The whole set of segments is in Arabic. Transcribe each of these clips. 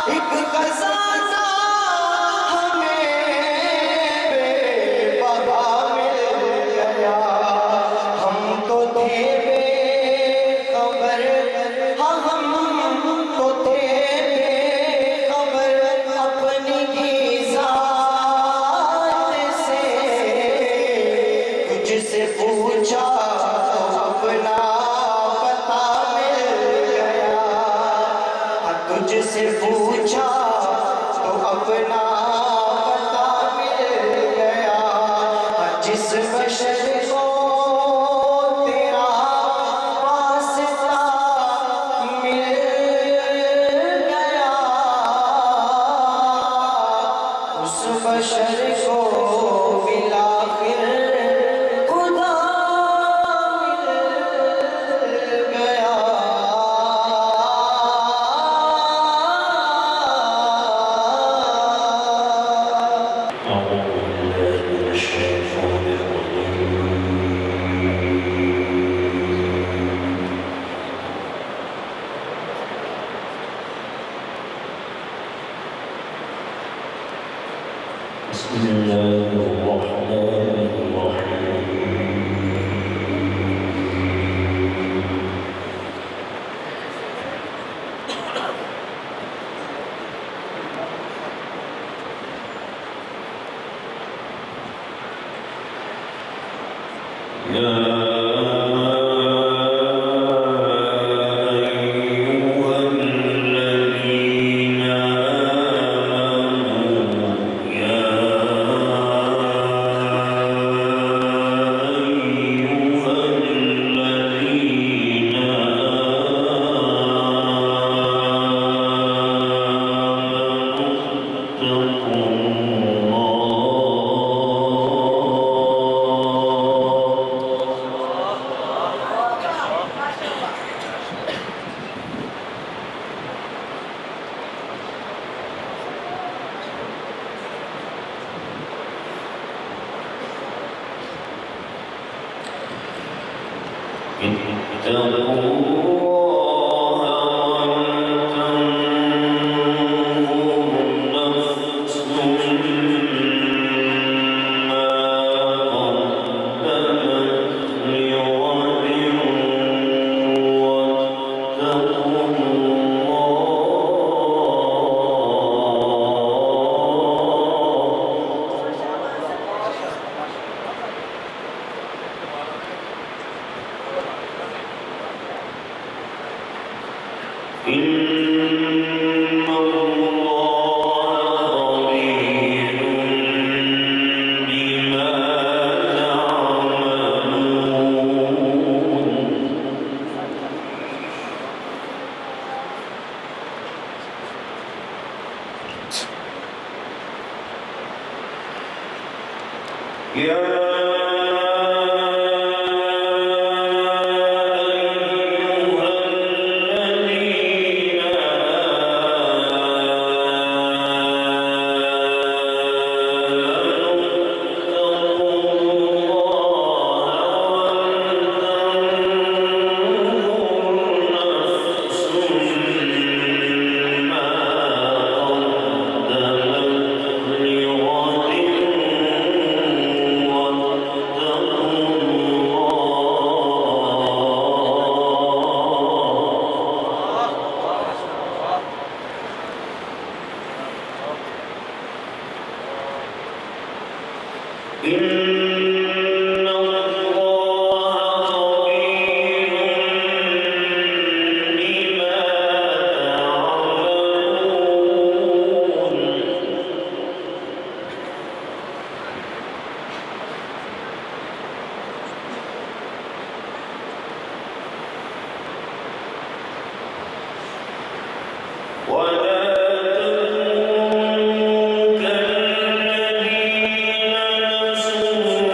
एक खजाना हमें बेबहा मिल गया। हम तो थे बेखबर, हाँ हम तो थे बेखबर अपनी ही ज़ात से। तुझसे पूछा तो अपना पता मिल गया। तुझसे पूछा तो अपना पता मिल गया। जिस बशर को तेरा वास्ता मिल गया, उस बशर को बिलाखिर खुदा मिल गया। بسم الله الرحمن الرحيم. كالذين نسوا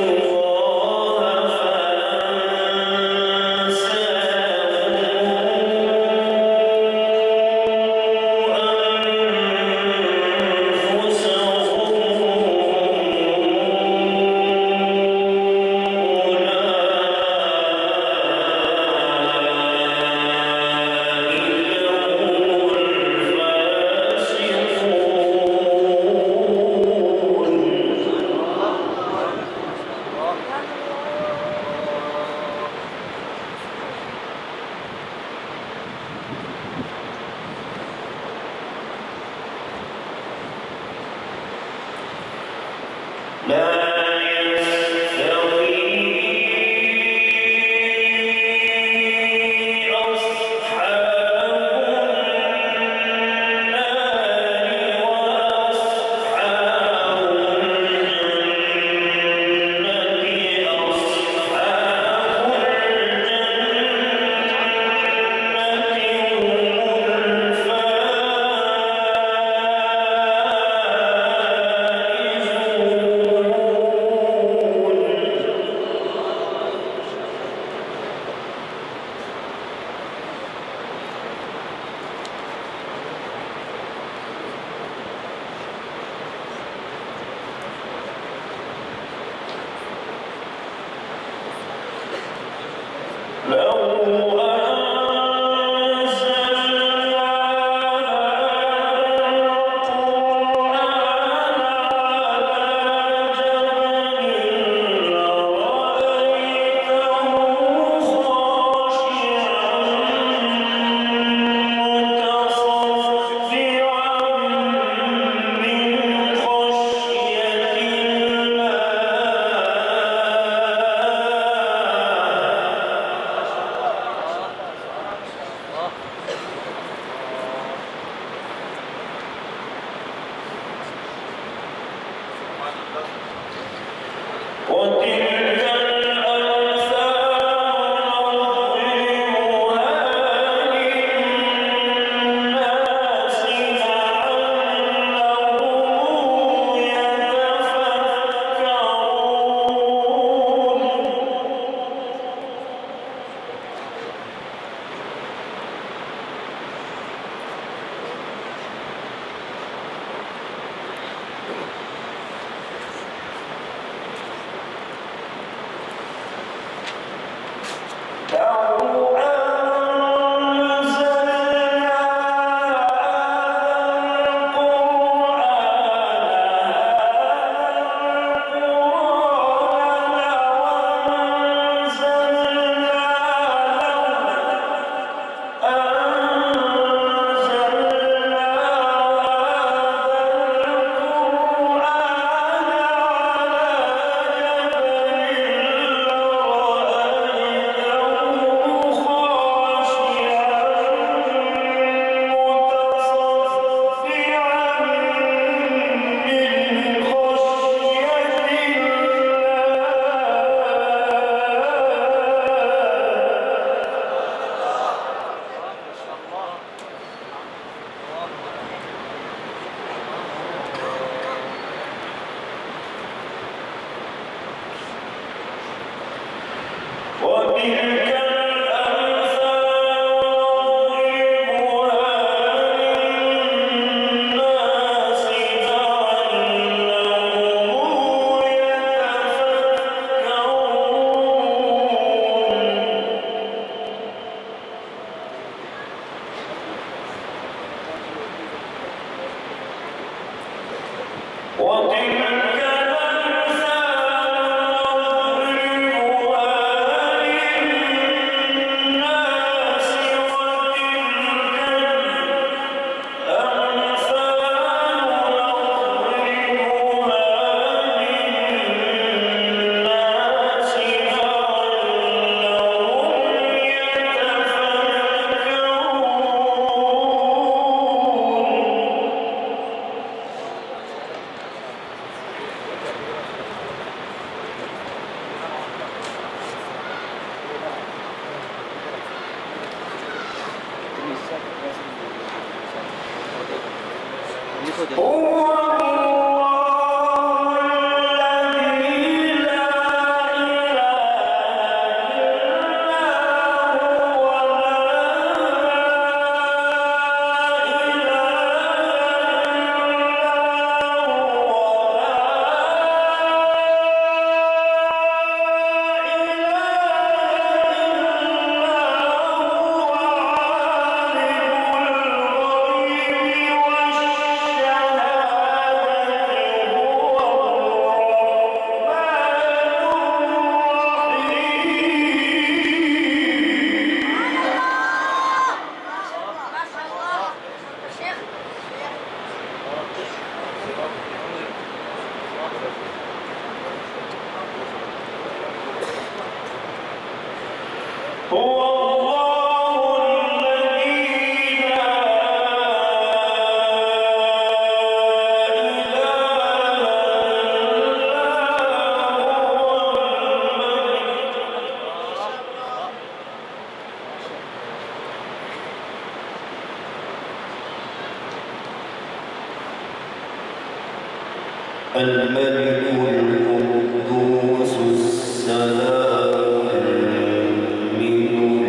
الملك القدوس السلام المؤمن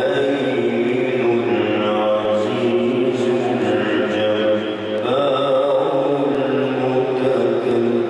المهيمن العزيز الجبار المتكبر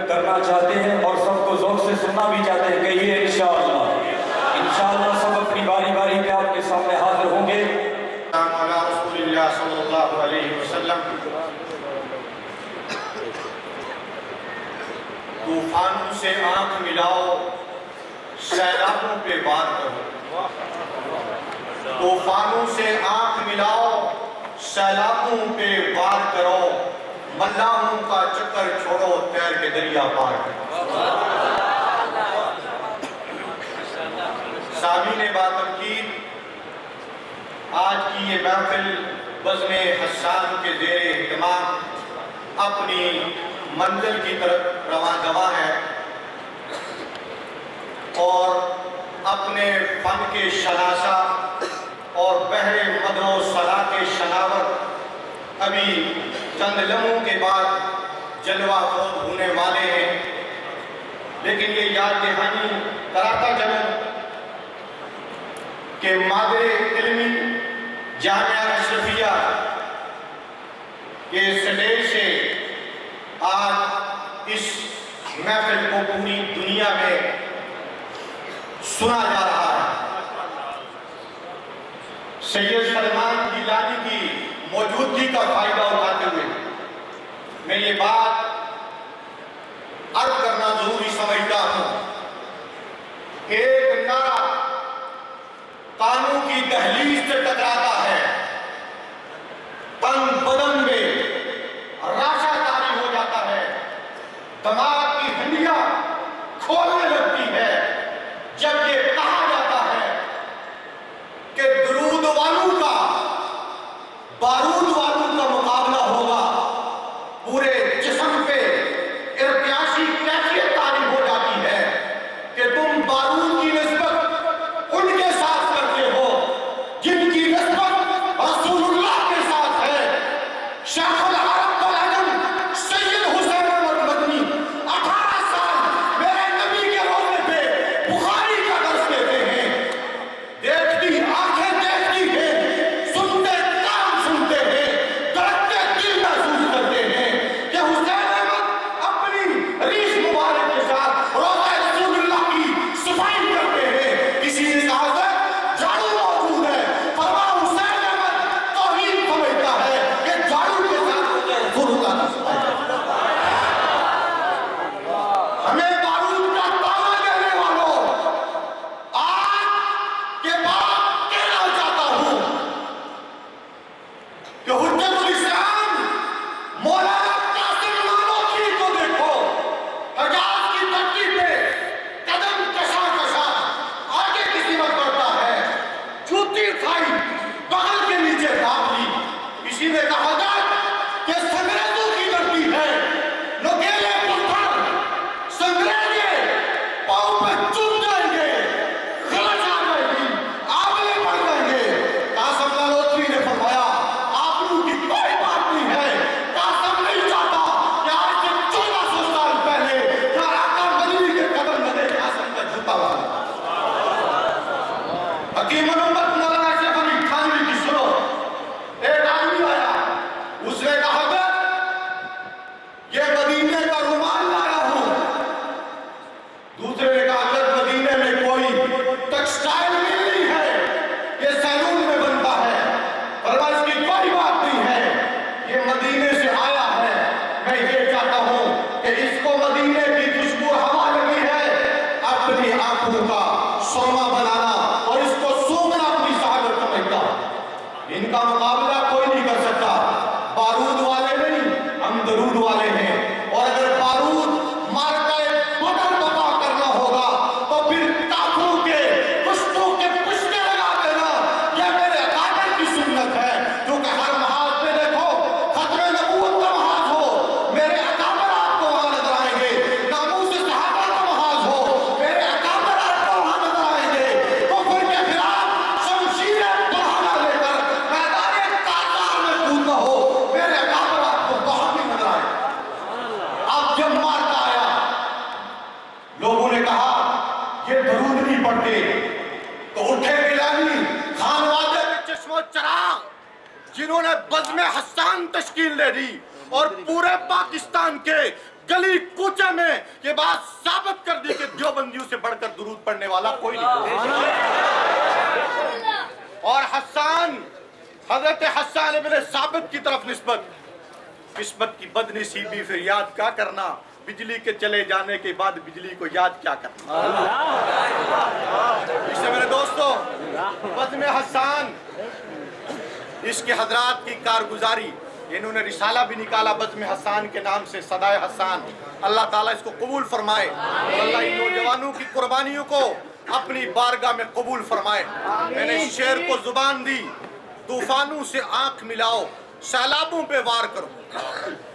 کرنا چاہتے ہیں اور سب کو ذوق سے سننا بھی چاہتے ہیں، کہیے انشاءاللہ۔ انشاءاللہ سب اپنی باری باری پہ آپ کے سامنے حاضر ہوں گے۔ علی رسول اللہ صلی اللہ علیہ وسلم۔ طوفانوں سے آنکھ ملاؤ، سیلابوں پہ وار کرو، طوفانوں سے آنکھ ملاؤ، سیلابوں پہ وار کرو، ملاحوں کا چکر چھوڑو، تیر کے دریا پار کرو۔ سامعین باتنقید، آج کی یہ محفل بزم حسان کے زیر اہتمام اپنی منزل کی طرف رواں دواں ہے اور اپنے فن کے شناسہ اور بحر مدر و سلا کے شناور ابھی چند لمحوں کے بعد جلوہ افروز ہونے والے ہیں، لیکن یہ یاد دہانی کراتا چلوں کہ مادر علمی جامعہ اشرفیہ کے سٹیج سے آج اس محفل کو پوری دنیا میں سنا جا رہا ہے۔ سید سلمان گیلانی کی موجودگی کا فائدہ اٹھاتے ہوئے میں یہ بات عرض کرنا ضروری سمجھتا ہوں، ایک نعرہ قانون کی دہلیز سے ٹکراتا ہے، تن بدن میں راشا طاری ہو جاتا ہے، دماغ کی ہڈیاں کھولنے لگتی ہے جب یہ کہا جاتا ہے کہ درود والوں کا بارود والوں کا مقابلہ ہوگا، پورے جسم پہ ارتعاشی کیفیت طاری ہو جاتی ہے کہ تم بارود کی نسبت ان کے ساتھ کرتے ہو جن کی نسبت رسول اللہ کے ساتھ ہے۔ شیخ العرب والعجم سید حسین احمد مدنی 18 سال میرے نبی کے روزے پہ بخاری کا درس دیتے ہیں، دیکھتی آنکھیں دیکھتی ہیں، سنتے کان سنتے ہیں، دھڑکتے دل محسوس کرتے ہیں کہ حسین احمد اپنی ریش مبارک کے ساتھ روزہ رسول اللہ کی صفائی کرتے ہیں۔ کسی نے کہا کہ جھاڑو موجود ہے، فرما حسین احمد توہین سمجھتا ہے کہ جھاڑو کے ساتھ روزہ رسول اللہ کی صفائی کرتا ہے۔ ہمیں بارود کا تانا دینے والوں، آج کے بعد کہنا چاہتا ہوں کہ حجت الاسلام مولانا قاسم نانوتوی کو دیکھو، حجاز کی دھرتی پہ قدم کشا کشا آگے کی سمت کرتا ہے، جوتی اٹھائی بغل کے نیچے داب لی۔ کسی نے کہا تھا کہ سنگریزوں کی دھرتی ہے، نوکیلے پتھر سنگریزے پاؤں پہ چوم جائیں گے، غلط آ جائے گی، آگے بڑھ جائیں گے۔ قاسم نانوتوی نے فرمایا آبرو کی کوئی بات نہیں ہے، قاسم نہیں چاہتا کہ آج سے 1400 سال پہلے جہاں آقا مدنی کے قدم لگے قاسم کا جھوٹا ہوا۔ حکیم الامت مولانا اشرف علی تھانوی کی سنو، ایک آدمی آیا، اس نے کہا کہ یہ مدینے کا رومال لایا ہوں۔ دوسرے نے کہا کہ مدینے میں کوئی ٹیکسٹائل مل نہیں ہے، یہ سیلون میں بنتا ہے۔ فرمایا اس کی کوئی بات نہیں ہے، یہ مدینے سے آیا ہے، میں یہ چاہتا ہوں کہ اس کو مدینے کی خوشبو ہوا لگی ہے، اپنی آنکھوں کا سرما بنانا اور اس کو سونگنا اپنی سعادت سمجھتا۔ ان کا مقابلہ کوئی نہیں کر سکتا، بارود والے نہیں، ہم درود والے ہیں، اور اگر بارود مارکہ بدر بپا کرنا ہوگا تو پھر کافروں کے پشتوں کے پشتے لگا دینا، یہ میرے اکابر کی سنت ہے، کیونکہ ہر محاذ پہ دیکھو ختم نبوت کا محاذ ہو، میرے اکابر آپ کو وہاں نظر آئیں گے، ناموس صحابہ کا محاذ ہو، میرے اکابر آپ کو وہاں نظر آئیں گے، کفر کے خلاف شمشیریں برہنہ لے کر میدان کارزار میں کودنا ہو، میرے اکابر آپ کو وہاں بھی نظر آئیں گے۔ اب جب مارکا آیا، لوگوں نے کہا یہ درود نہیں پڑھتے، تو اٹھے گیلانی خانوادے کے چشم و چراغ جنہوں نے بزم حسان تشکیل دے دی اور پورے پاکستان کے گلی کوچے میں یہ بات ثابت کر دی کہ دیوبندیوں سے بڑھ کر درود پڑھنے والا کوئی نہیں۔ اور حسان، حضرت حسان ابن ثابت کی طرف نسبت، قسمت کی بد نصیبی پھر یاد کیا کرنا، बिजली के चले जाने के बाद बिजली को याद क्या करना। इससे मेरे दोस्तों, बज़्म हसान, इसके हजरात की कारगुजारी, इन्होंने रिसाला भी निकाला बज़्म हसान के नाम से, सदाए हसान। अल्लाह ताला इसको कबूल फरमाए, अल्लाह इन नौजवानों की कुर्बानियों को अपनी बारगाह में कबूल फरमाए। मैंने शेर को जुबान दी, तूफानों से आंख मिलाओ, सैलाबों पे वार करो।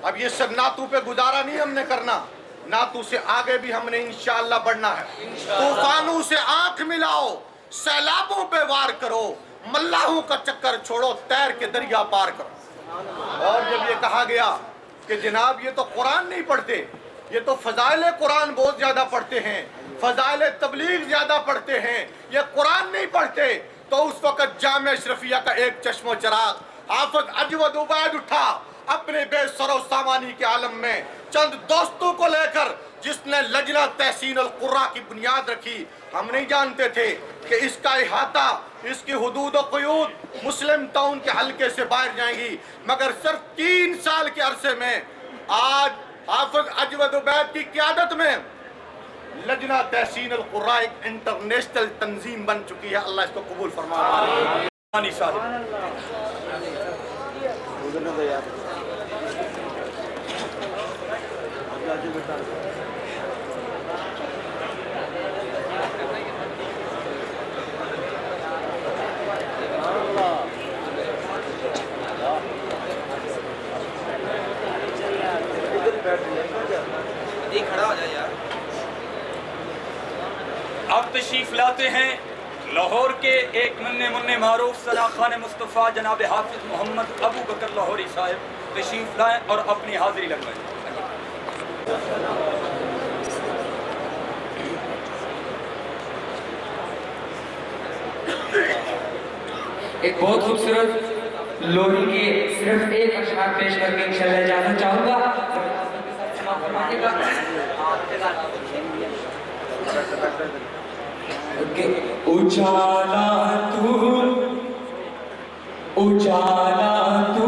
अब ये सब नातू पे गुजारा नहीं हमने करना, नातू से आगे भी हमने इंशाअल्लाह बढ़ना है। तूफानों से आंख मिलाओ, सैलाबों पे वार करो, मल्लाहों का चक्कर छोड़ो, तैर के दरिया पार करो। और जब ये कहा गया कि जनाब ये तो कुरान नहीं पढ़ते, ये तो फजाइल कुरान बहुत ज्यादा पढ़ते हैं, फजाइल तबलीग ज्यादा पढ़ते हैं, ये कुरान नहीं पढ़ते, तो उस वक्त जामिया अशरफिया का एक चश्मो चराग आफत अजवद उबैद उठा अपने बेसरो सामानी के आलम में, चंद दोस्तों को लेकर, जिसने लजना तहसीन अल कुर्रा की बुनियाद रखी। हम नहीं जानते थे कि इसका इहाता, इसकी हुदूद व क़ुयूद मुस्लिम टाउन के हल्के से बाहर जाएंगी, मगर सिर्फ 3 साल के अरसे में आज हाफिज अजवद उबैद की क़यादत में लजना तहसीन अल कुर्रा एक इंटरनेशनल तंजीम बन चुकी है। अल्लाह इसको कबूल फरमाए। अब तशरीफ लाते हैं लाहौर के एक नन्हे मुन्ने मारूफ सना खान मुस्तफ़ा जनाब हाफिज मोहम्मद अबू बकर लाहौरी साहब तशरीफ लाएं और अपनी हाजिरी लगवाएं। एक बहुत खूबसूरत लोरी के सिर्फ एक अशआर पेश करके इंशाल्लाह जाना चाहूँगा। उजाला तू, उजाला तू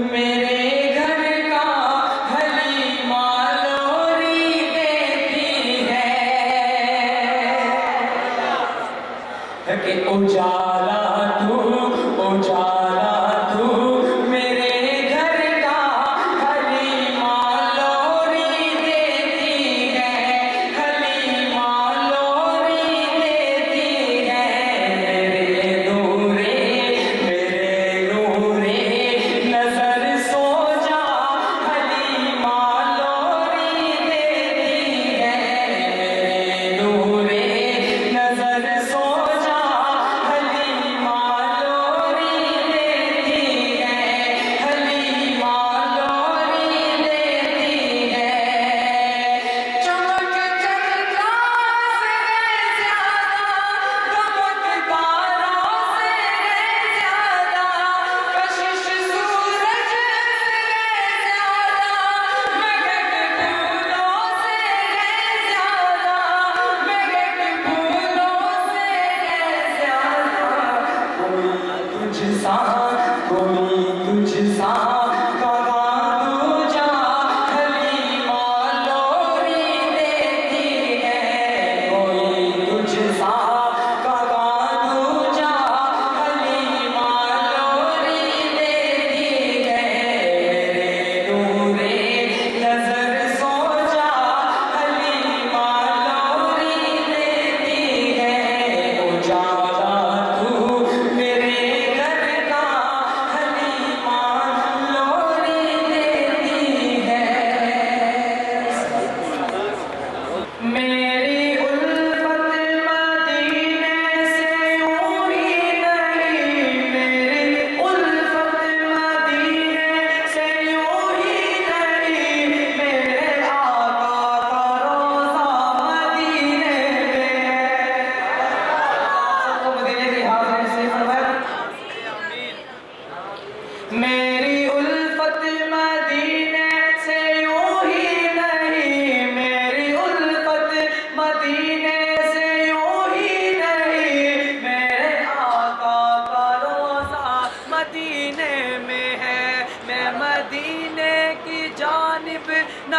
मेरे घर का हलीमा लोरी देती है कि उजाला तू, उजाला तू मेरे घर का हलीमा लोरी देती है, हलीमा लोरी देती है। मेरे नूरे नजर सो जा, हलीमा लोरी देती है। मेरे नूरे नजर सो जा, हलीमा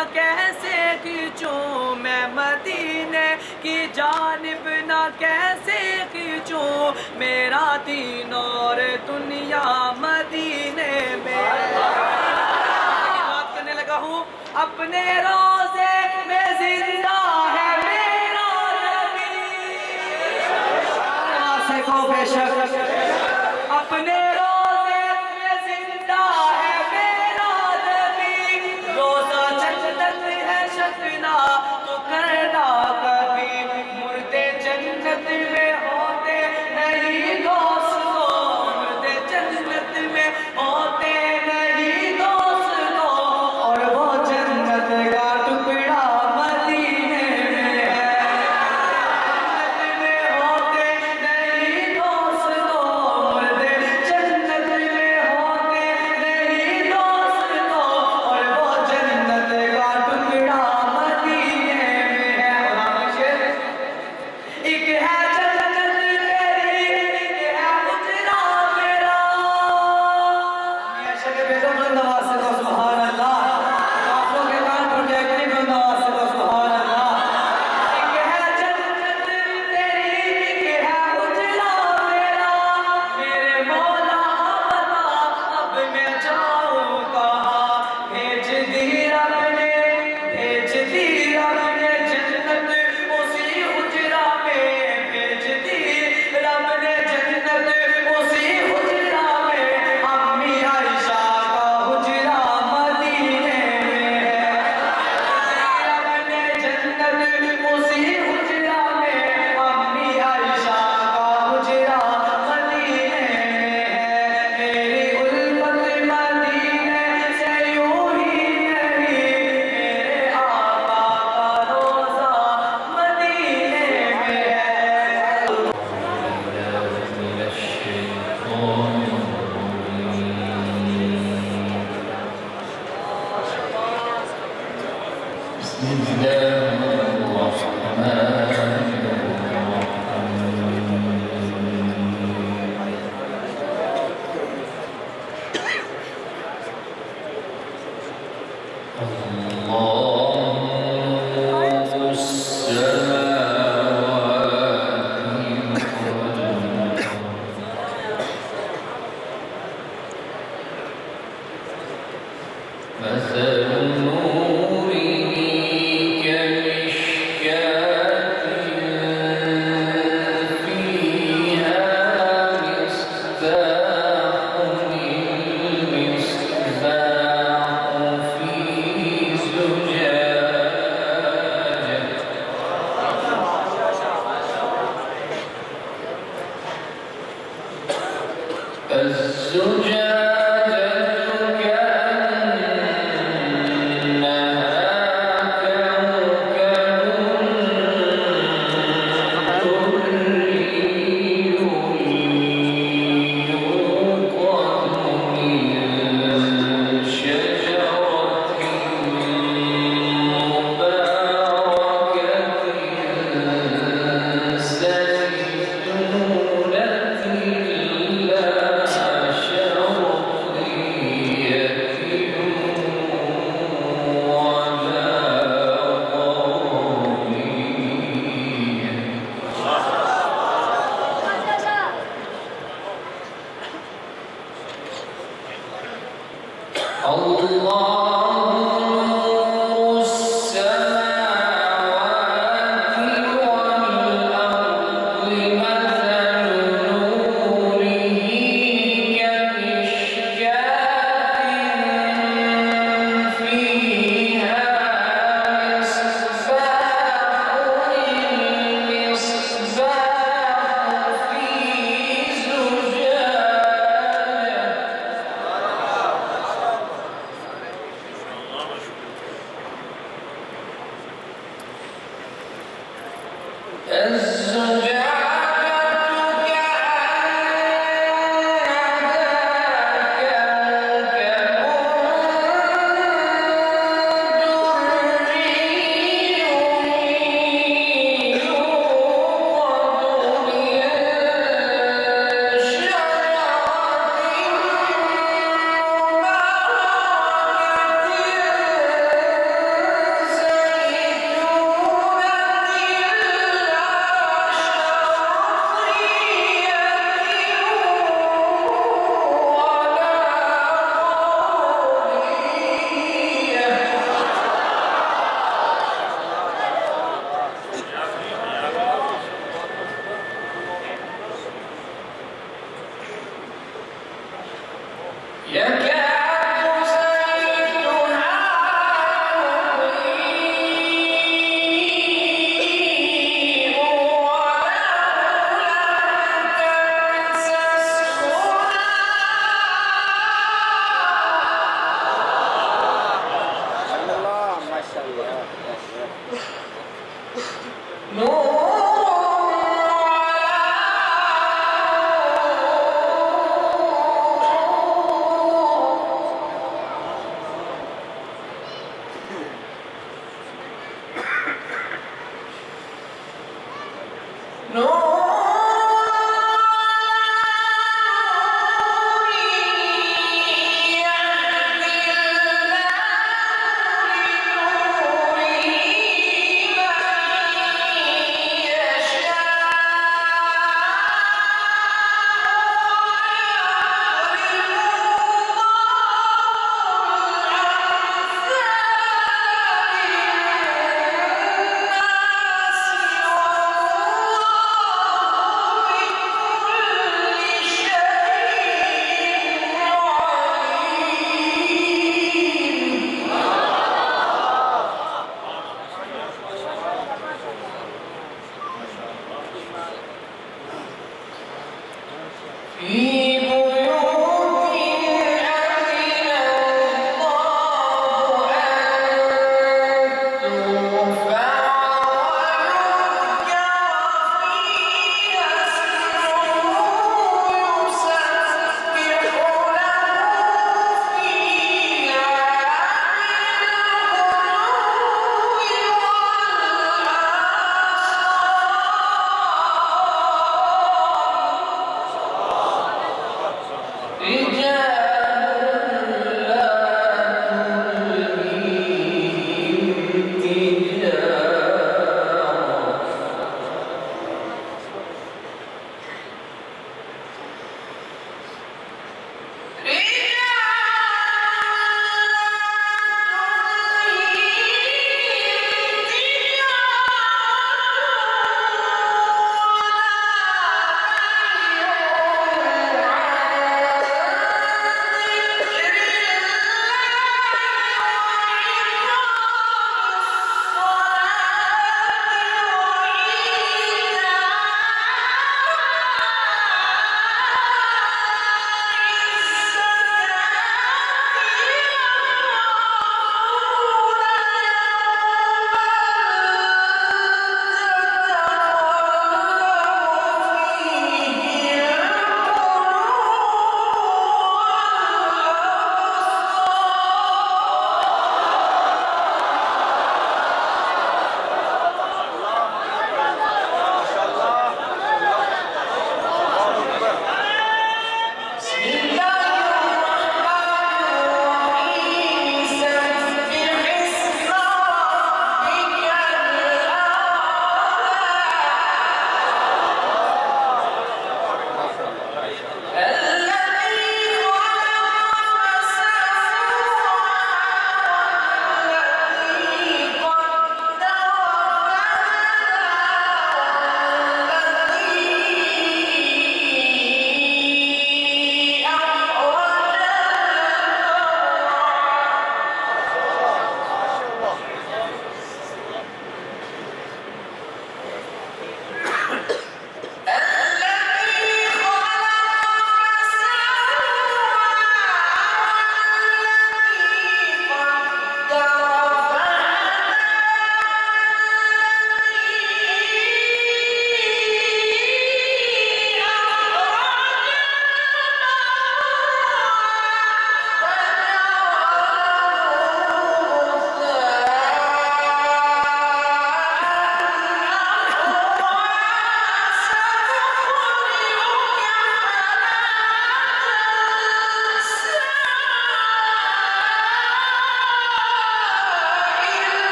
نہ کیسے کھینچوں میں مدینے کی جانب نہ کیسے کھینچوں میرا دین اور دنیا مدینے میں بات کرنے لگا ہوں اپنے روزے میں زندہ ہے میرا نبی سے کو بے شک اپنے روزے میں زندہ ہے میرا نبی روزہ جنت ہے شکنا تو کرنا کبھی مردے جنت میں ہوتے نہیں دوستوں مردے جنت میں ہوتے نہیں دوستوں اور وہ جنت کا ٹکڑا مدینے میں ہے جنت میں ہوتے نہیں دوستوں مردے جنت میں ہوتے نہیں دوستوں اور وہ جنت کا ٹکڑا مدینے میں ہے اور آپ شیر ایک ہے جنت تیری ایک ہے اجرا میرا میاں شیخ بیٹوں بلند آواز سے تو سبحان اللہ کافروں کے کان پر جائے بلند آواز سے تو سبحان اللہ ایک ہے جنت تیری ایک ہے اجرا میرا میرے مولا بتا اب میں جاؤں کہاں بھیج دی رب نے جنت اسی اجرا میں بھیج دی رب نے جنت اسی اجرا میں امی عائشہ کا حجرہ مدینے میں ہے رب نے جنت اسی اجرا میں امی عائشہ کا حجرہ مدینے میں ہے میری الفت مدینے سے یوں ہی نہیں میرے آقا کا روزہ مدینے میں ہے زيتونة لا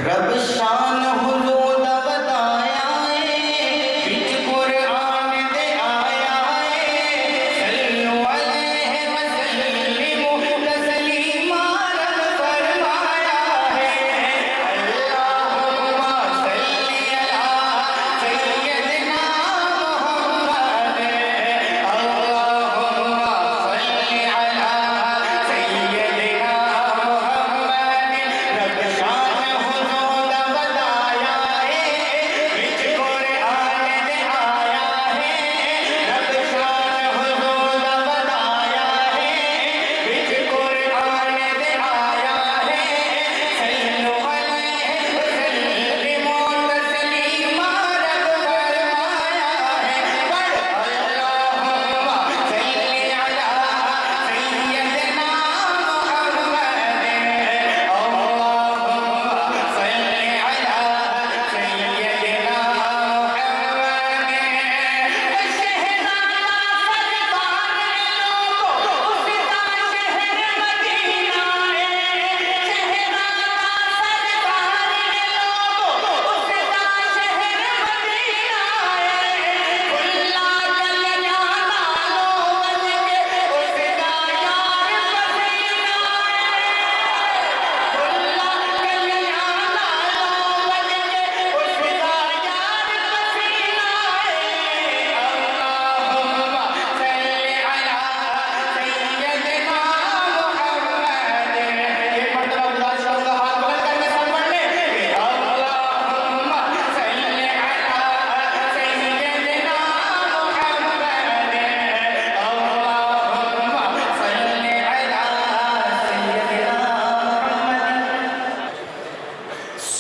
رب شان حدود بتایا ہے وچ قرآن دے آیا ہے صلو علیہ وسلم تسلیما رب فرمایا ہے اللہم صلی علی سیدنا محمد اللہم صلی علی سیدنا محمد رب شان حدود بتایا ہے وچ قرآن دے آیا ہے رب شان حدود بتایا ہے وچ قرآن دے آیا ہے صلو علیہ وسلم تسلیما رب فرمایا ہے پڑھ اللہم صلی علی سیدنا محمد اللہم صلی علی سیدنا محمد شہزادہ سرکار لوگو اس کا شہر مدینہ ہے شہزادہ سرکار لوگو اس کا شہر مدینہ ہے کھلا چل جانا لوگ کے اس کا یار مدینہ ہے کھلا چل جانا لوگ کے اس کا یار مدینہ ہے اللہم صلی علی سیدنا محمد یہ مرتبہ گزارش کروں گا ہاتھ بلند کر کے سب پڑھ لیں اللہم صلی علی سیدنا محمد اللہم صلی علی سیدنا محمد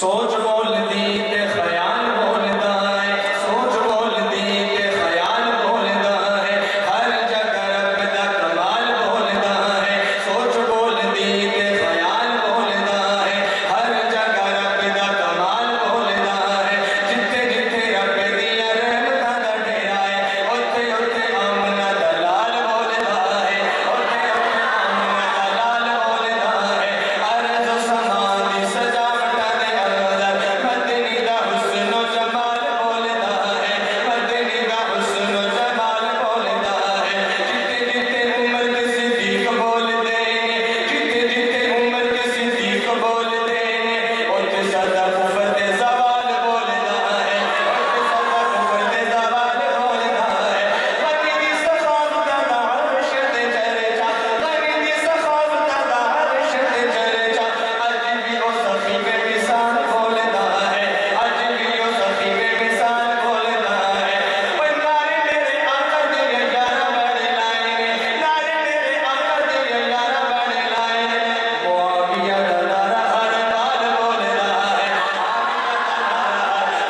سوچ بول دی تے خیال بولدا ہے سوچ بول دی تے خیال بولدا ہے ہر جگہ رب دا کمال بولدا ہے سوچ بول دی تے خیال بولدا ہے ہر جگہ رب دا کمال بولدا ہے جتھے جتھے رب دیاں رحمتاں دا ڈیرا ہے اوتھے اوتھے آمنا دا لال بولدا ہے اوتھے اوتھے آمنا دا لال بولدا ہے عرض و سما دی سجاوٹاں دے اندر مدنی دا حسن و جمال بولدا ہے مدنی دا حسن و جمال بولدا ہے جتھے جتھے عمر کے صدیق بولدے نے جتھے جتھے عمر کے صدیق بولدے نے اوتھے سدا کفر تے زوال بولدا ہے اوتھے سدا کفر تے زوال بولدا ہے غنی دی سخاوت دا عرش تے چرچا غنی دی سخاوت دا عرش تے چرچا اج بھی او سخی بے مثال بولدا ہے اج بھی او سخی بے مثال بولدا ہے اوے نعرے میرے آقا دے یارا بڑے لائے نے نعرے میرے آقا دے یارا بڑے لائے نے معاویہ دا نعرہ ہر بال بولدا ہے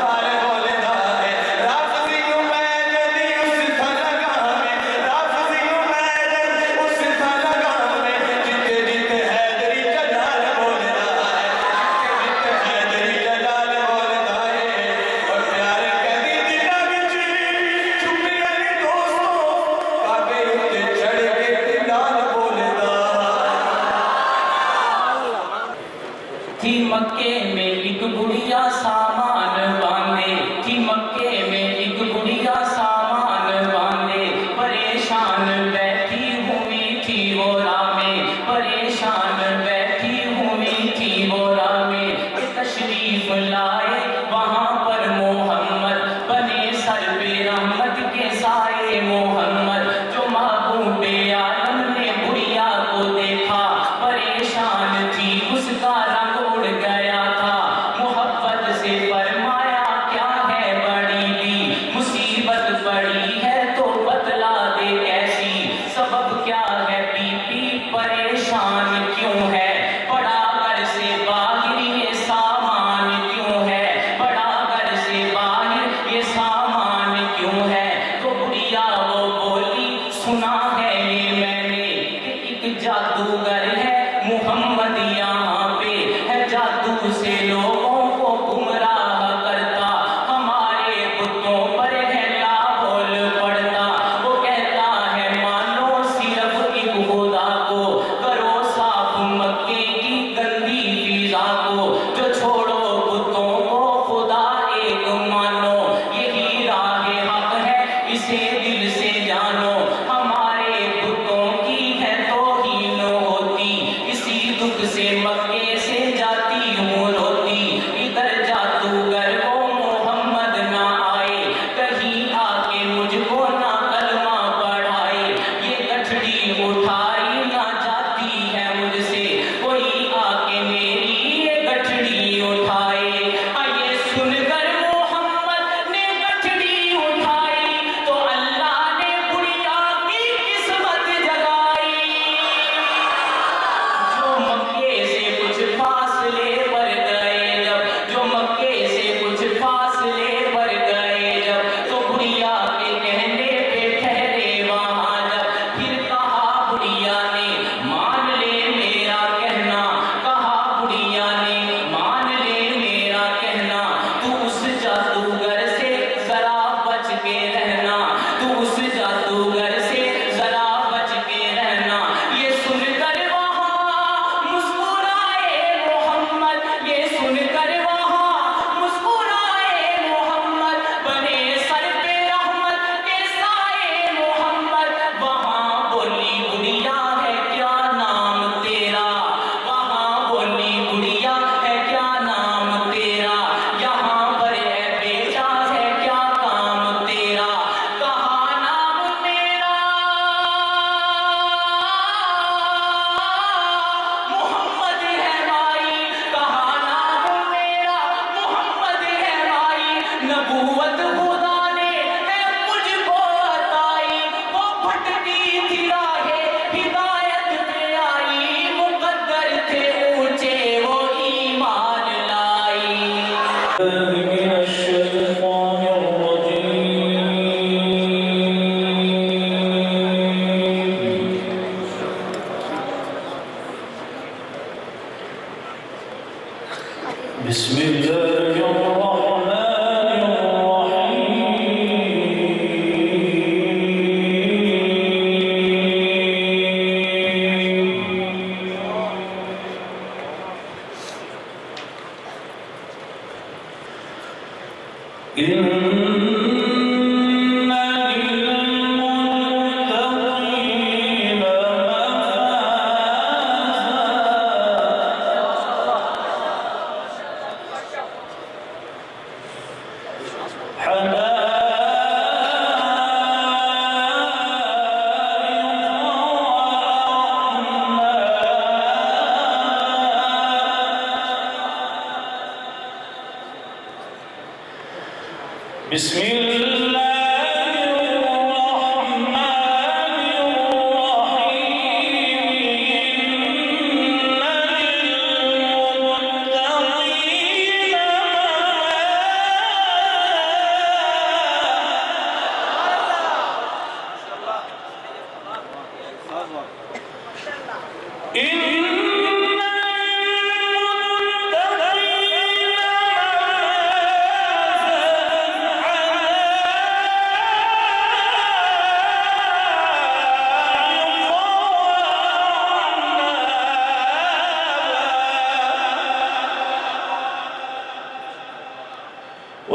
بال بولدا ہے رافضی امید دی اس تھا لگا میں رافضی امید اس تھا لگا میں جتے جتے حیدری جلال بولدا ہے جتے جتے حیدری جلال بولدا ہے اور پیار کدی دلاں وچ چھپے علی دوستو کعبے اُتے چڑھ کے بلال بولدا تھی مکے میں ایک گڑیا سامان باندھے تھی مکے میں ایک گڑیا سامان باندھے پریشان بیٹھی ہوئی تھی وہ راہ میں پریشان بیٹھی ہوئی تھی وہ راہ میں کہ تشریف لائے وہاں پر محمد بنے سر پہ رحمت کے سائے محمد جو محبوب عالم نے گڑیا کو دیکھا پریشان تھی اس کا رنگ اڑ گیا تھا محبت سے فرمایا من الشيطان الرجيم بسم الله الرحمن بسم الله الرحمن الرحيم إن للمتقين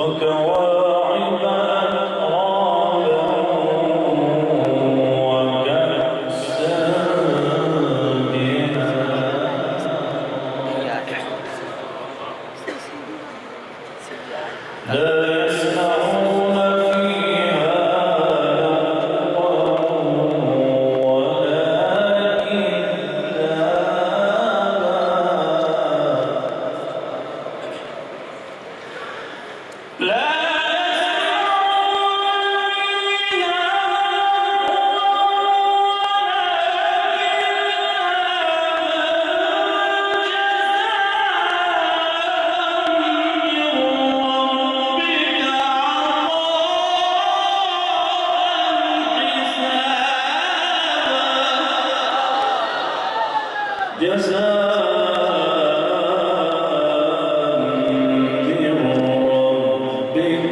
وكواعب أترابا وكأسا دهاقا لا يسمعون فيها لغوا ولا كذابا لا جزاء من ربك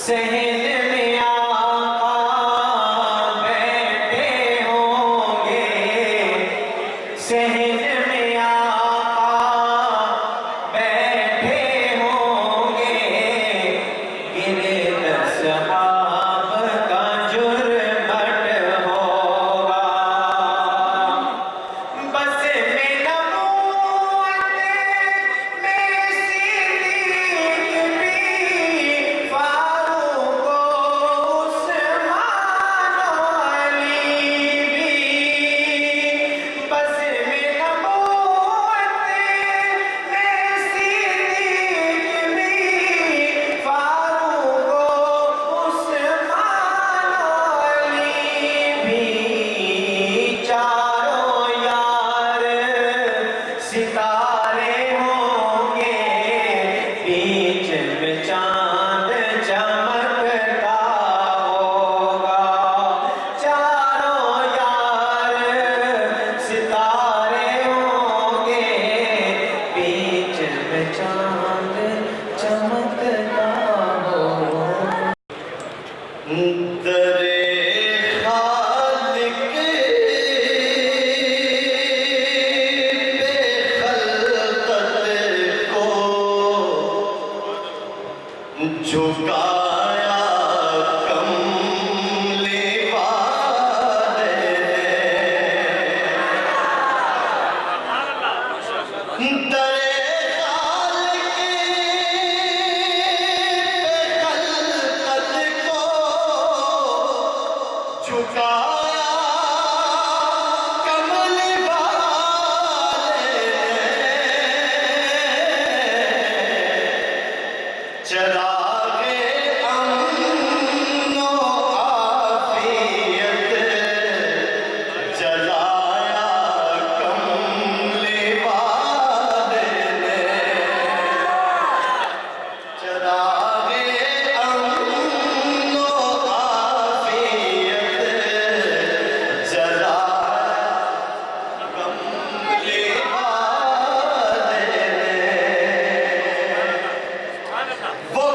सहन में आका बैठे होंगे, सहन में आका बैठे होंगे, गिरद सहाब का जुर्मट होगा। बस में नबूवत में सिद्दीक भी, फारूक उस्मान अली भी। बस में नबूवत में सिद्दीक भी, फारूक उस्मान अली भी। चारों यार सितारे होंगे, बीच में चांद चमकता होगा। चारों यार सितारे होंगे, बीच में चांद चमकता होगा। दरे खालिक बेखलकत को झुकाया कमली वाले ने। दरे खालिक बेखलकत को झुकाया कमली वाले ने। चरागे अमन व आफियत जलाया कमली वाले ने। चरागे अमन व आफियत जलाया कमली वाले ने। वो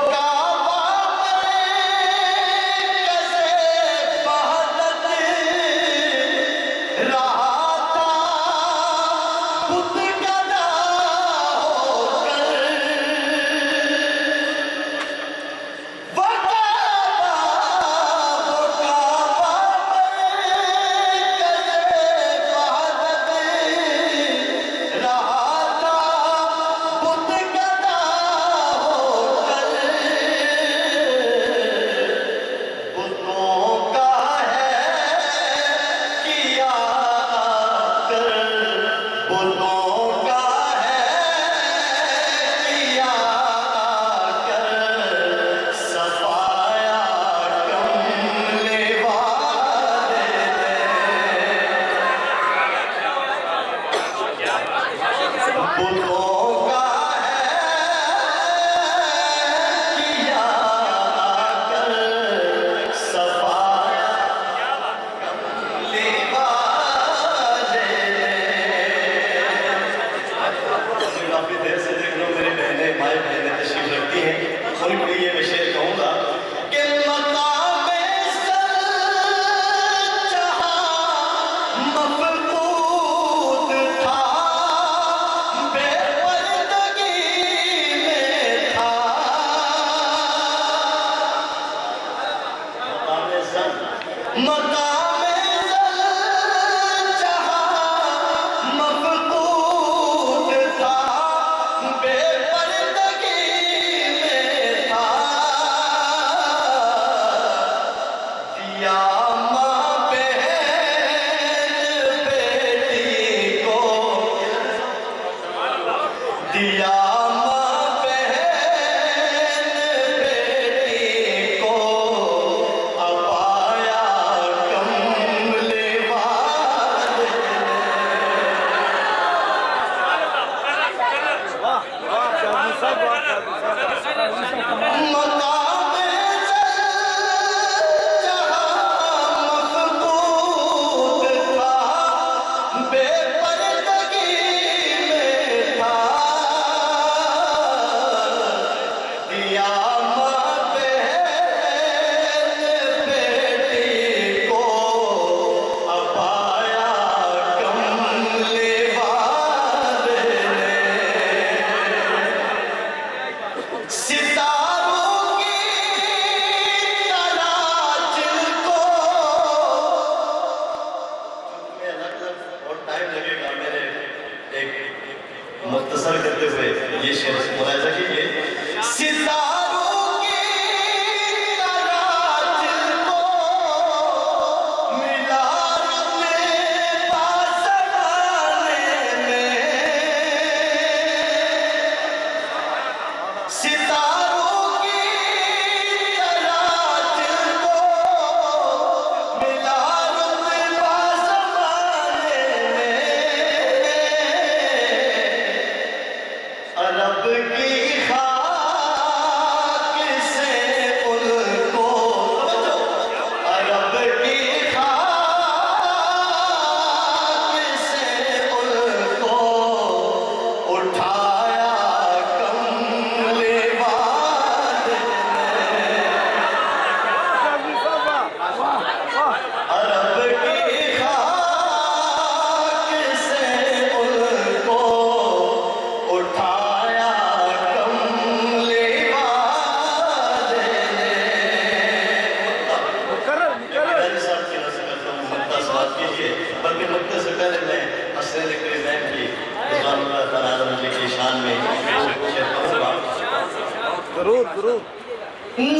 न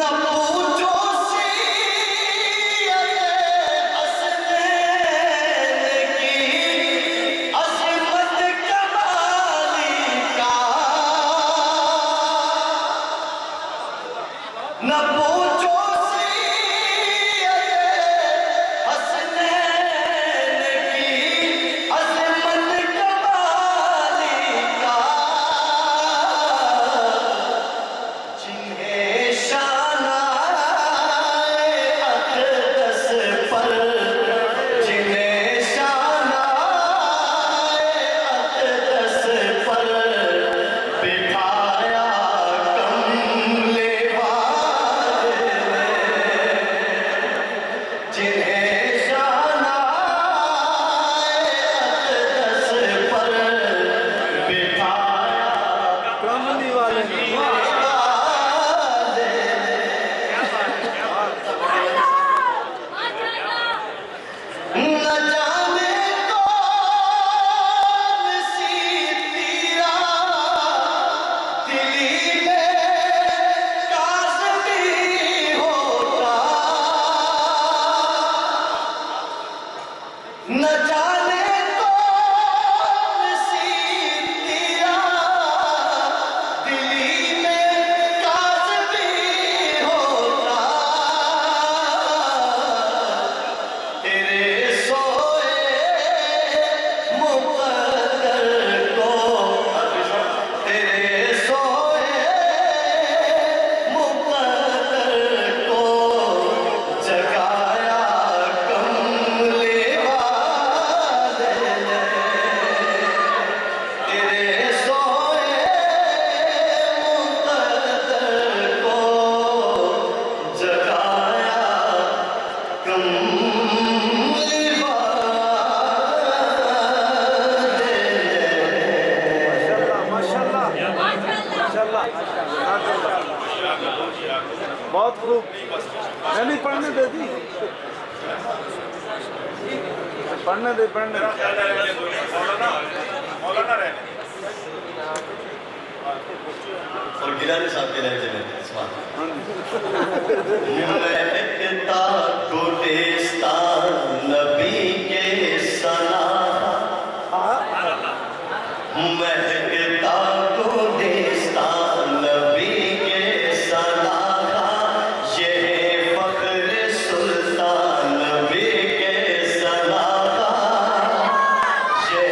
पूछो सीरत हसनैन की अज़मत कमाली का, न पूछो सीरत हसनैन की अज़मत कमाली का, जिन्हें शानाए अक़दस पर, जिन्हें शानाए अक़दस पर बिठाया कमले वाले ने, जिन्हें शानाए अक़दस पर बिठाया कमले वाले ने। न जाने कौन सी तीरा दिली में काज़मी होता, न जाने कौन सी तीरा दिली में काज़मी होता, तेरे सोए मुक़द्दर को, तेरे सोए मुक़द्दर को जगाया कमले वाले ने, तेरे सोए मुक़द्दर को जगाया कमले बहुत खूब। नहीं पढ़ने दे दी, पढ़ने दे, पढ़ने दे। और गिलानी साहब के लहजे में महकता गुलिस्तान नबी के सना, महकता गुलिस्तान नबी के सना, ये फख्र सुल्तान नबी के सना, ये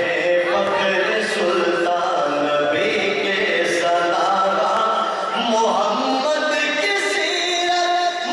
फख्र सुल्तान नबी के सना, मोहम्मद की सीरत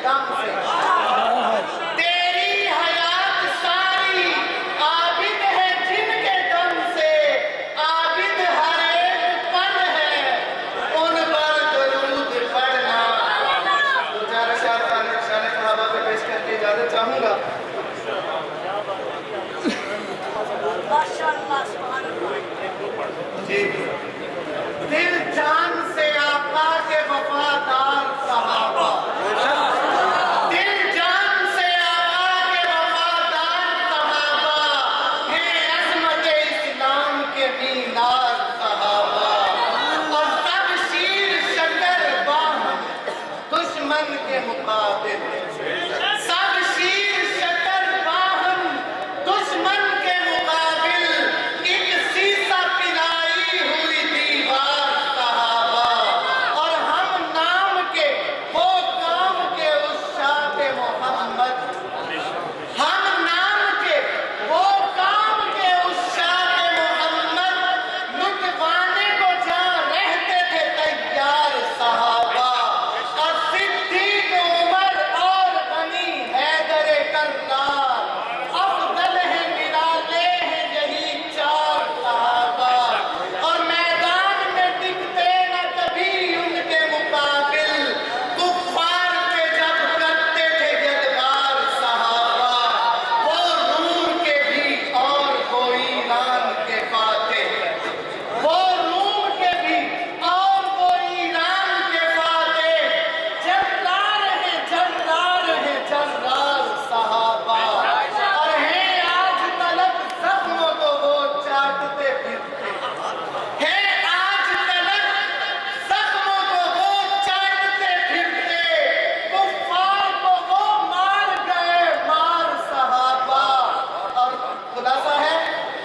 दम से तेरी हयात सारी आबिद है जिनके दम से आबिद हर एक पल है उन पर दरूद पढ़ना। तो चार शार सहाबा पे पेश करके इजाजत चाहूंगा। जी दिल जान से आका के वफादार सहाबा, दिल जान से आका के वफादार सहाबा हैं अज़मत इस्लाम के मीनार सहाबा। और सब शीर शक्कर बाहम दुश्मन के मुकाबिल, सब शीर शक्कर बाहम दुश्मन के मुकाबिल एक सीसा पिलाई हुई दीवार सहाबा। और हम नाम के वो काम के उस शाह मोहम्मद, हम नाम के वो काम के उस शाह मोहम्मद लुटवाने को जहाँ रहते थे तैयार सहाबा। और सिद्दीक उमर और बनी हैदर कररार अफजल है निराले हैं यही चार सहाबा। और मैदान में टिकते न कभी उनके मुकाबिल कुफ्फार के जब करते थे जलवार सहाबा। वो रूम के भी और वो ईरान के फातिह, वो रूम के भी और वो ईरान के फातिह जर्रार हैं जर्रार हैं जर्रार सहाबा। और हैं आज तलक जख्मों को वो चाटते फिरते, हैं आज तलक जख्मों को वो चाटते फिरते, कुफ्फार को वो मार गए मार सहाबा। और खुलासा है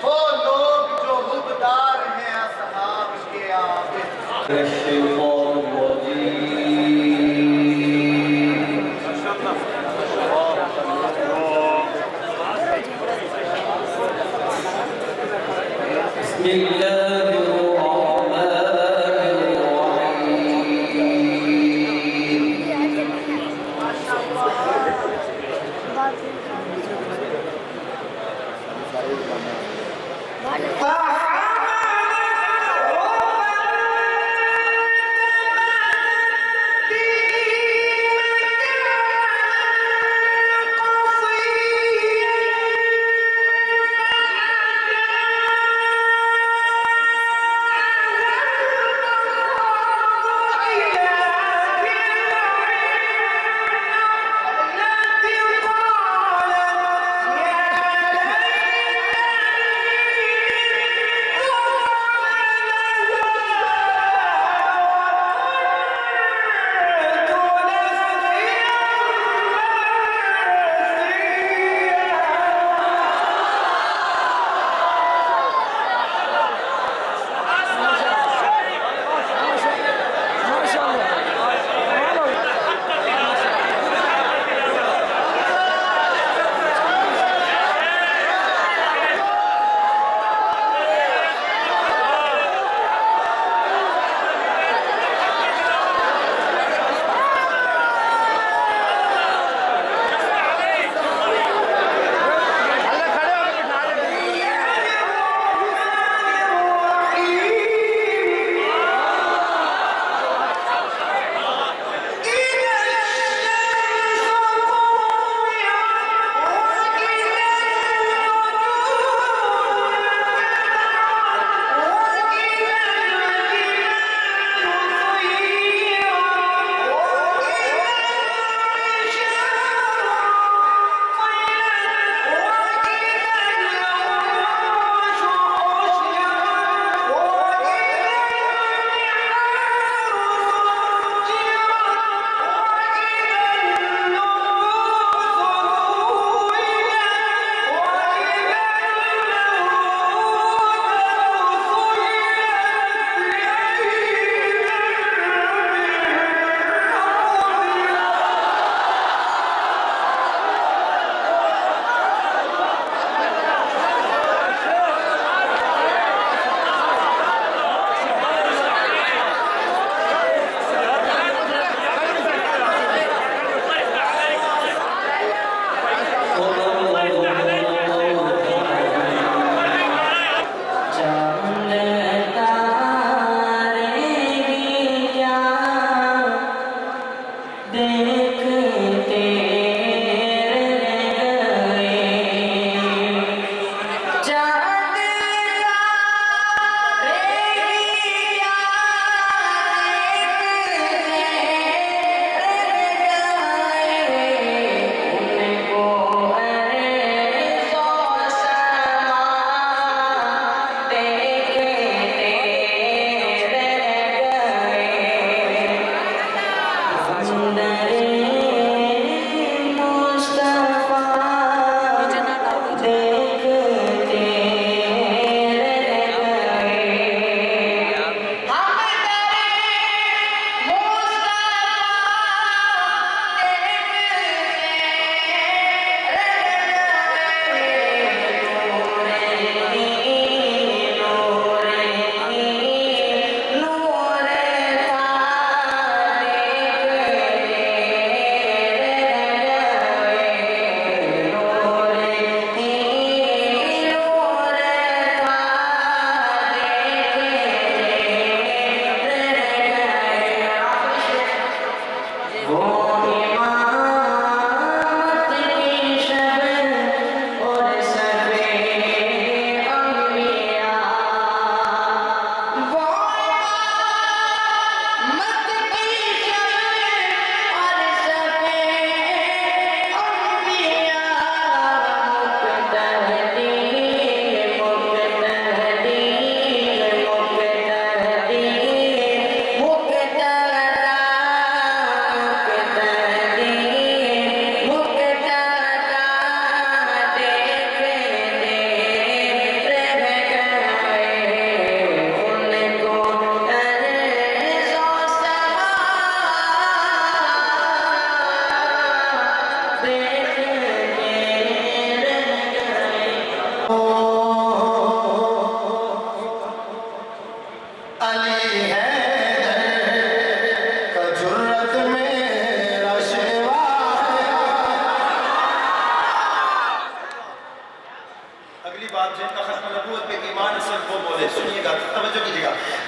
वो लोग जो हुबदार हैं असहाब के आबिद।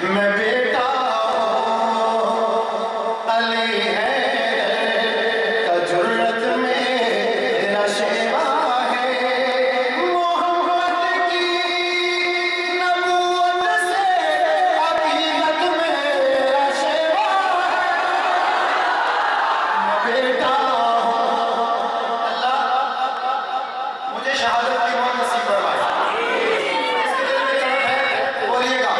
میں بیٹا علی ہے کا جرت میرا شیوا ہے محمد کی نبوت سے عقیدت میرا شیوا ہے میں بیٹا اللہ مجھے شہادت کی موت نصیب فرمائے اس کے دل میں چمک ہے بولیے گا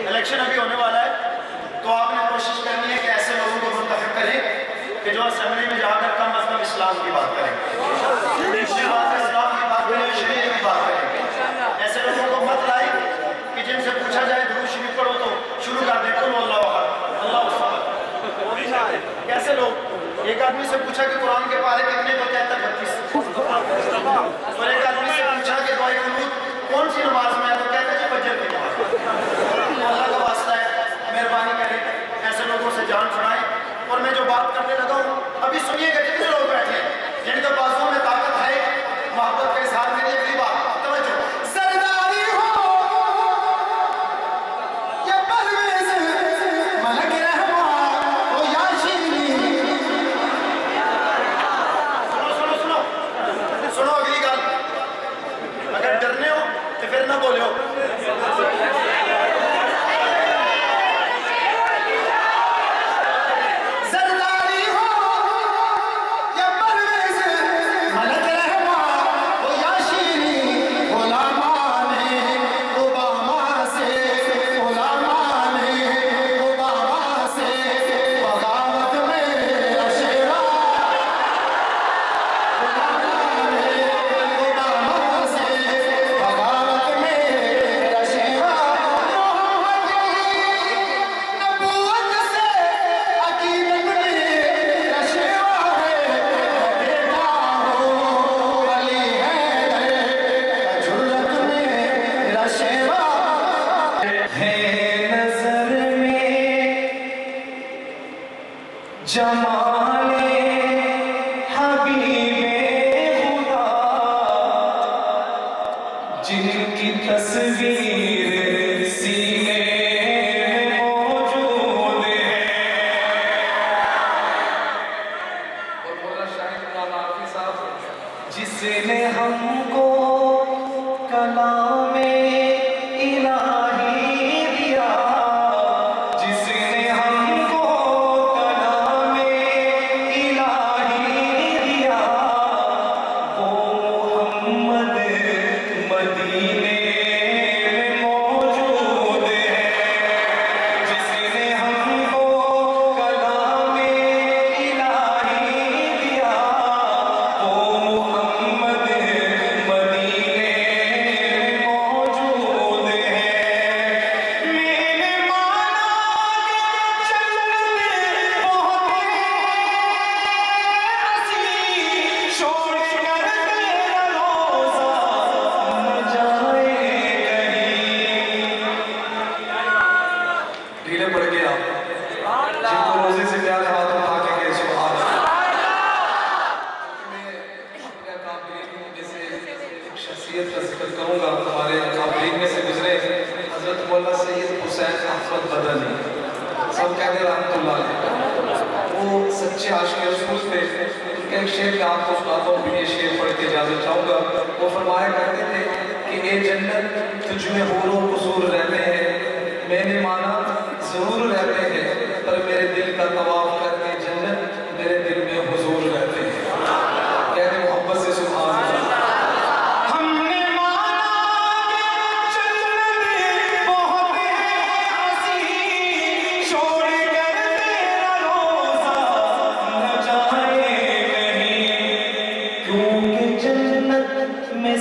الیکشن ابھی ہونے والا ہے تو آپ نے کوشش کرنی ہے کہ ایسے لوگوں کو منتخب کریں کہ جو اسمبلی میں جا کر کم از کم اسلام کی بات کریں، اسلام کی بات کریں، شریعت کی بات کریں۔ ایسے لوگوں کو مت لائیں کہ جن جن سے پوچھا جائے درود شریف پڑھو تو شروع کر دیں قل اللہ احد اللہ الصمد. کیسے لوگ؟ ایک آدمی سے پوچھا کہ قرآن کے پارے کتنے تو کہتا ہے 32. اور ایک آدمی سے پوچھا کہ دعائے قنوت کون سی نماز میں ہے تو کہتا ہے جی فجر کی نماز. اللہ کا واسطہ ہے مہربانی کریں ایسے لوگوں سے جان چھڑائیں. اور میں جو بات کرنے لگا ہوں ابھی سنیے گا جتنے لوگ بیٹھے ہیں جن کے بازوں میں طاقت ہے محبت کے اظہار میں. اگلی بات توجہ. سرداری ہو یا پرویز ملک رحمان ہو یا شیرین. سنو اگلی گل. اگر ڈرنے ہو تو پھر نہ بولے ہو.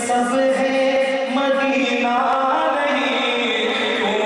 سب ہے مدینہ نہیں کیوں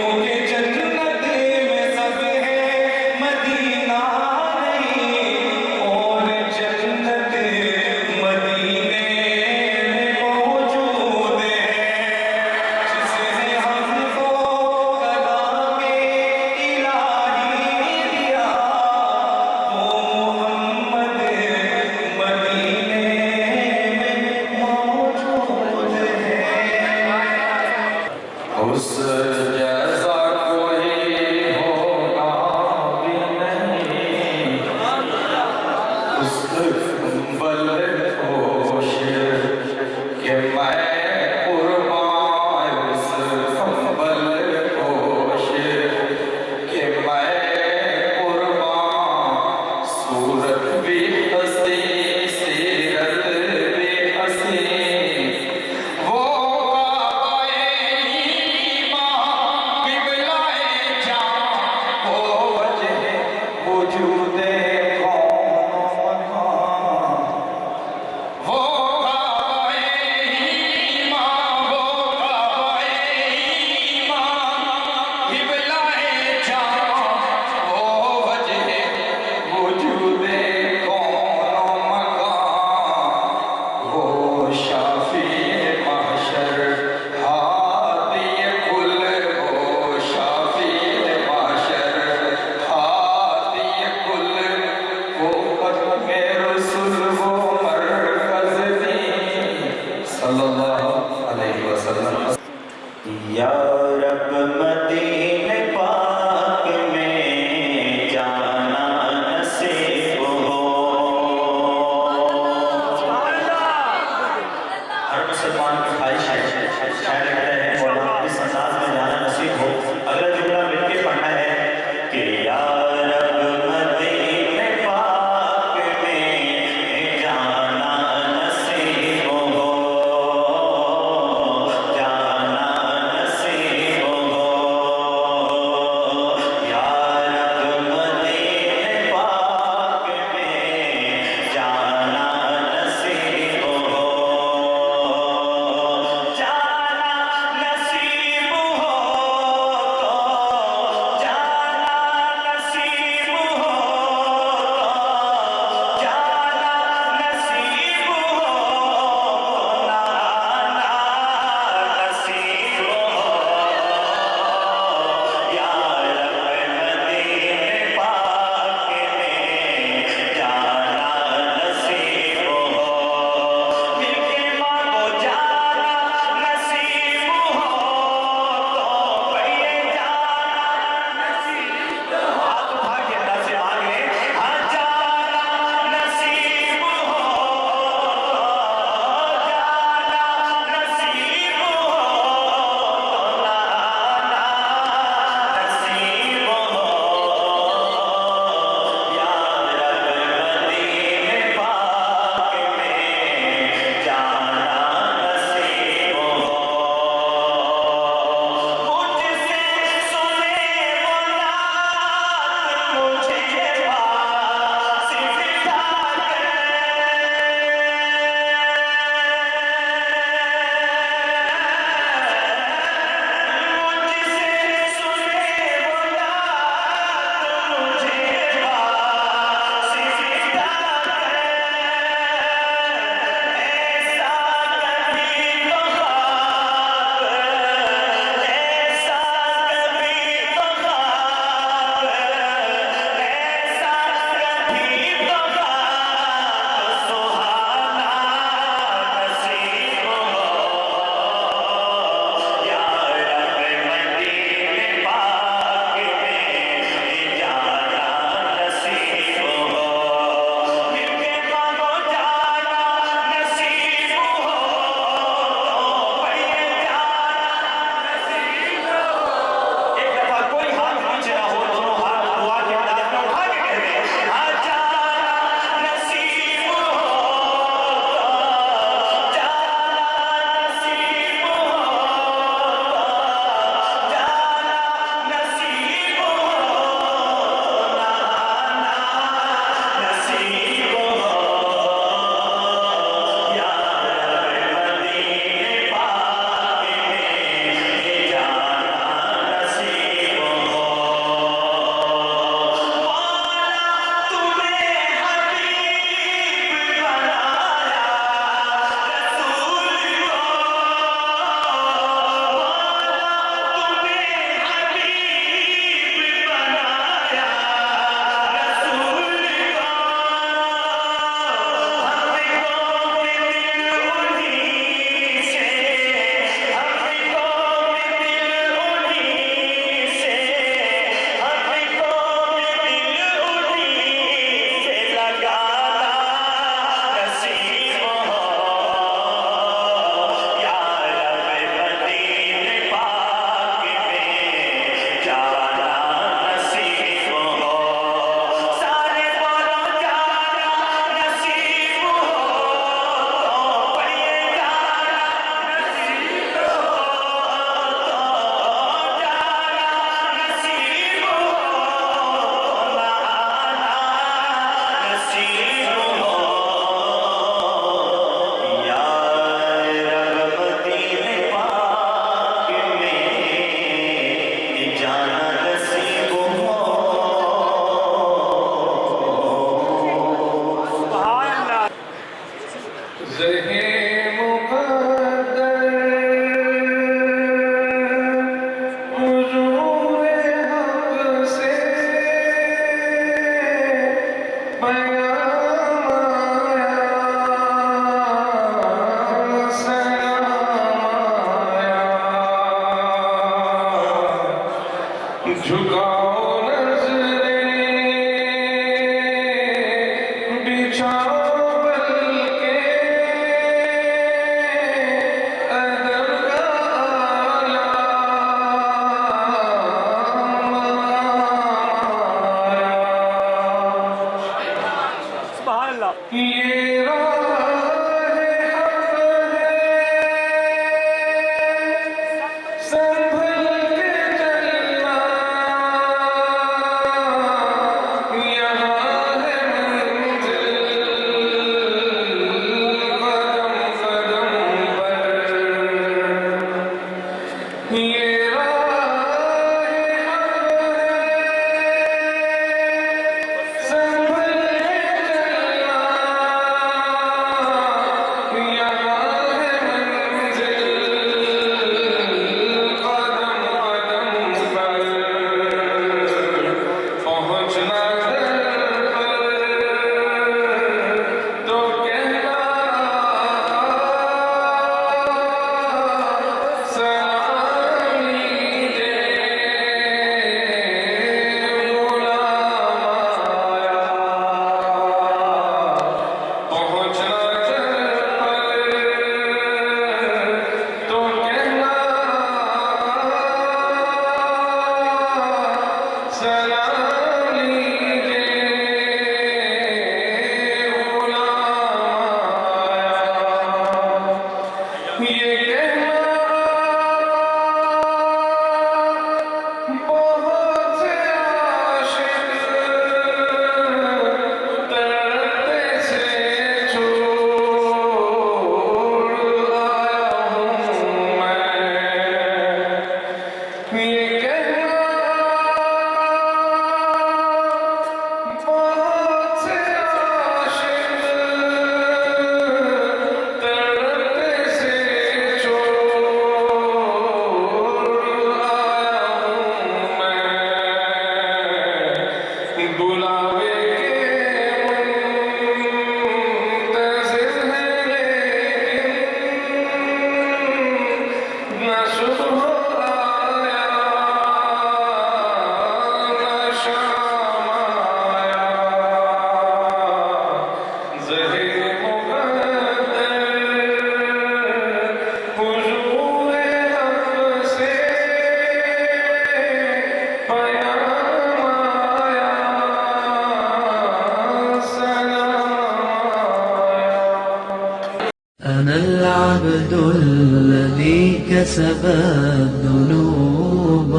أنا العبد الذي كسب الذنوب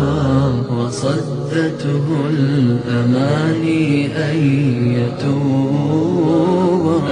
وصدته الأماني أن يتوب